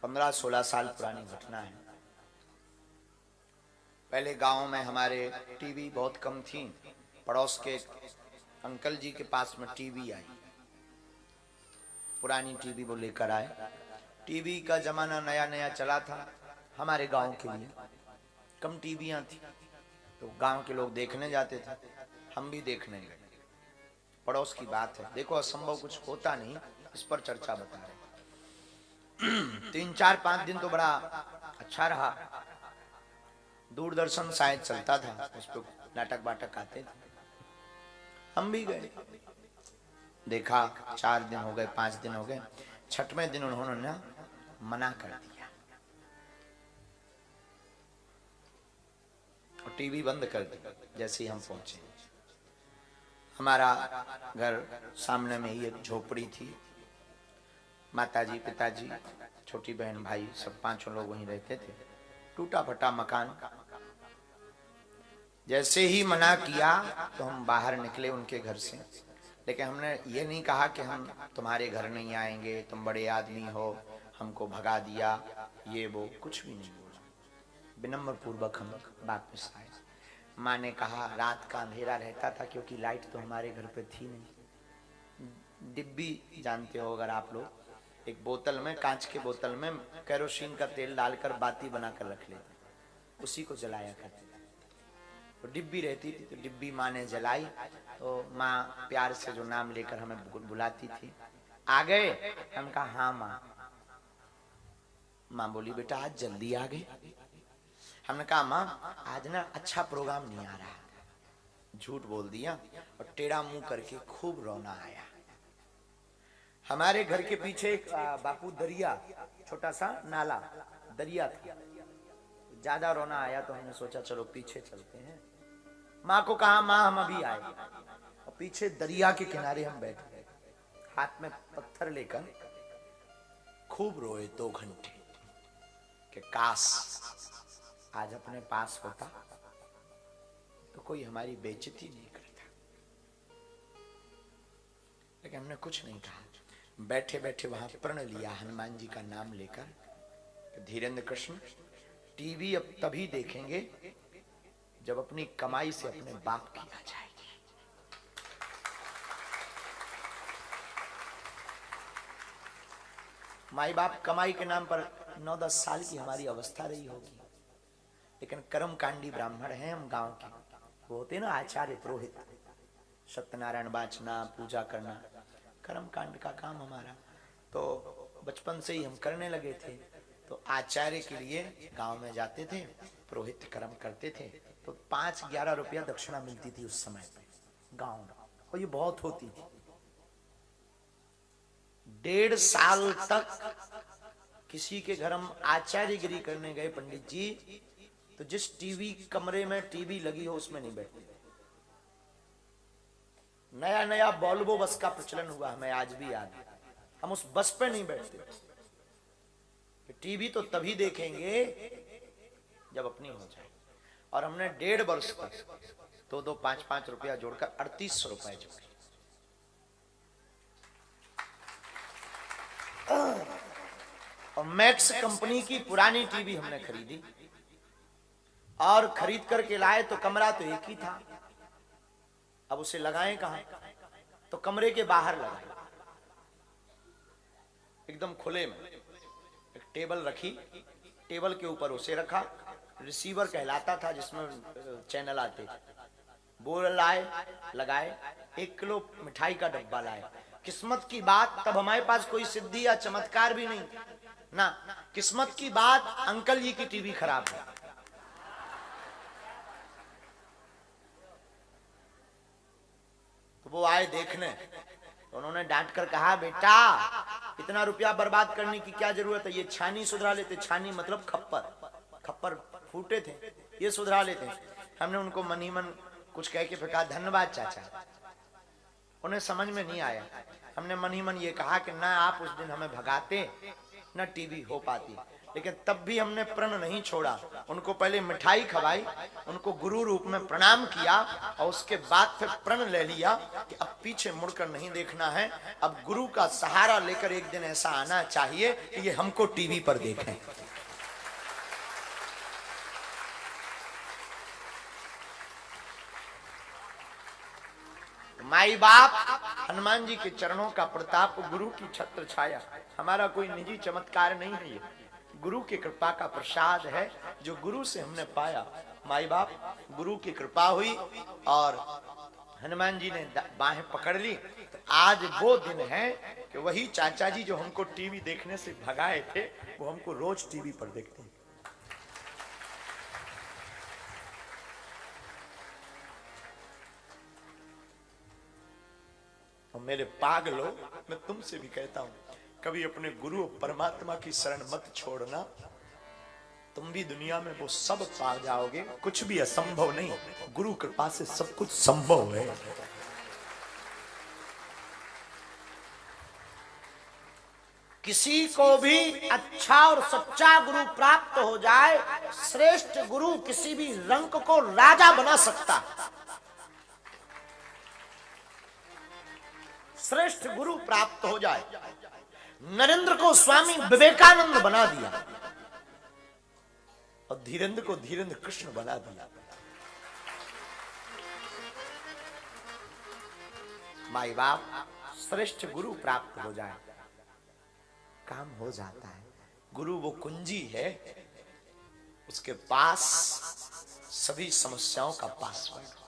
15-16 साल पुरानी घटना है। पहले गांव में हमारे टीवी बहुत कम थी। पड़ोस के अंकल जी के पास में टीवी आई, पुरानी टीवी वो लेकर आए। टीवी का जमाना नया नया चला था हमारे गांव के लिए, कम टीवियां थी तो गांव के लोग देखने जाते थे, हम भी देखने गए। पड़ोस की बात है, देखो असंभव कुछ होता नहीं, इस पर चर्चा बता रहे। 3-4-5 दिन तो बड़ा अच्छा रहा। दूरदर्शन शायद चलता था, उस पर नाटक बाटक आते थे, हम भी गए देखा। 4 दिन हो गए, 5 दिन हो गए, 6वें दिन उन्होंने ना मना कर दिया और टीवी बंद कर दी। जैसे ही हम पहुंचे, हमारा घर सामने में ही एक झोपड़ी थी, माताजी पिताजी छोटी बहन भाई सब 5 लोग वहीं रहते थे, टूटा फटा मकान। जैसे ही मना किया तो हम बाहर निकले उनके घर से, लेकिन हमने ये नहीं कहा कि हम तुम्हारे घर नहीं आएंगे, तुम बड़े आदमी हो, हमको भगा दिया, ये वो कुछ भी नहीं बोला। विनम्र पूर्वक हम वापस आए। माँ ने कहा रात का अंधेरा रहता था क्योंकि लाइट तो हमारे घर पे थी नहीं। डिब्बी जानते हो अगर आप लोग, एक बोतल में, कांच के बोतल में केरोसिन का तेल डालकर बाती बनाकर रख लेते, उसी को जलाया करते थे। तो डिब्बी रहती थी तो डिब्बी माँ ने जलाई, तो माँ प्यार से जो नाम लेकर हमें बुलाती थी, आ गए? हम कहा हाँ माँ। माँ बोली बेटा आज जल्दी आ गए। हमने कहा माँ आज ना अच्छा प्रोग्राम नहीं आ रहा। झूठ बोल दिया और टेढ़ा मुंह करके खूब रोना आया। हमारे घर के पीछे एक बापू दरिया, छोटा सा नाला दरिया था, ज्यादा रोना आया तो हमने सोचा चलो पीछे चलते हैं। माँ को कहा माँ हम अभी आए, और पीछे दरिया के किनारे हम बैठ गए, हाथ में पत्थर लेकर खूब रोए 2 घंटे कि काश आज अपने पास होता तो कोई हमारी बेइज्जती नहीं करता। लेकिन हमने कुछ नहीं कहा, बैठे बैठे वहां प्रण लिया हनुमान जी का नाम लेकर, धीरेन्द्र कृष्ण टीवी अब तभी देखेंगे जब अपनी कमाई से अपने बाप की आ जाएगी। माई बाप कमाई के नाम पर 9-10 साल की हमारी अवस्था रही होगी, लेकिन कर्मकांडी ब्राह्मण हैं हम गांव के, वो होते ना आचार्य पुरोहित, सत्यनारायण बाचना, पूजा करना, कर्मकांड का काम हमारा। तो बचपन से ही हम करने लगे थे। तो आचार्य के लिए गांव में जाते थे, पुरोहित कर्म करते थे, तो 5-11 रुपया दक्षिणा मिलती थी उस समय पे गांव में, और ये बहुत होती थी। 1.5 साल तक किसी के घर हम आचार्यगिरी करने गए पंडित जी, तो जिस टीवी कमरे में टीवी लगी हो उसमें नहीं बैठते। नया नया वॉल्वो बस का प्रचलन हुआ, हमें आज भी याद है, हम उस बस पे नहीं बैठते। टीवी तो तभी देखेंगे जब अपनी हो जाए। और हमने 1.5 वर्ष तक 2-2, 5-5 रुपया जोड़कर 3800 रुपए जोड़े। और मैक्स कंपनी की पुरानी टीवी हमने खरीदी, और खरीद करके लाए तो कमरा तो एक ही था, अब उसे लगाएं कहां? तो कमरे के बाहर लगाए, एकदम खुले में। एक टेबल रखी, टेबल के ऊपर उसे रखा, रिसीवर कहलाता था जिसमें चैनल आते, वो लाए लगाए। 1 किलो मिठाई का डब्बा लाए। किस्मत की बात तब हमारे पास कोई सिद्धि या चमत्कार भी नहीं ना, किस्मत की बात अंकल जी की टीवी खराब है। तो वो आए देखने, तो उन्होंने डांट कर कहा बेटा इतना रुपया बर्बाद करने की क्या जरूरत है, ये छानी सुधरा लेते। छानी मतलब खप्पर फूटे थे, ये सुधरा लेते। हमने उनको मन ही मन कुछ कह के फेंका, धन्यवाद चाचा। उन्हें समझ में नहीं आया। हमने मन ही मन ये कहा कि ना आप उस दिन हमें भगाते न टीवी हो पाती। लेकिन तब भी हमने प्रण नहीं छोड़ा, उनको पहले मिठाई खवाई, उनको गुरु रूप में प्रणाम किया और उसके बाद फिर प्रण ले लिया कि अब पीछे मुड़कर नहीं देखना है, अब गुरु का सहारा लेकर एक दिन ऐसा आना चाहिए कि ये हमको टीवी पर देखें। माई बाप हनुमान जी के चरणों का प्रताप, गुरु की छत्र छाया, हमारा कोई निजी चमत्कार नहीं है, ये गुरु की कृपा का प्रसाद है जो गुरु से हमने पाया। माई बाप गुरु की कृपा हुई और हनुमान जी ने बाहें पकड़ ली। तो आज वो दिन है कि वही चाचा जी जो हमको टीवी देखने से भगाए थे, वो हमको रोज टीवी पर देखते हैं। और मेरे पागलों, मैं तुमसे भी कहता हूं, कभी अपने गुरु परमात्मा की शरण मत छोड़ना, तुम भी दुनिया में वो सब पा जाओगे। कुछ भी असंभव नहीं, गुरु कृपा से सब कुछ संभव है। किसी को भी अच्छा और सच्चा गुरु प्राप्त हो जाए, श्रेष्ठ गुरु किसी भी रंक को राजा बना सकता। श्रेष्ठ गुरु प्राप्त हो जाए, नरेंद्र को स्वामी विवेकानंद बना दिया और धीरेंद्र को धीरेंद्र कृष्ण बना दिया। माई बाप श्रेष्ठ गुरु प्राप्त हो जाए, काम हो जाता है। गुरु वो कुंजी है, उसके पास सभी समस्याओं का पासवर्ड।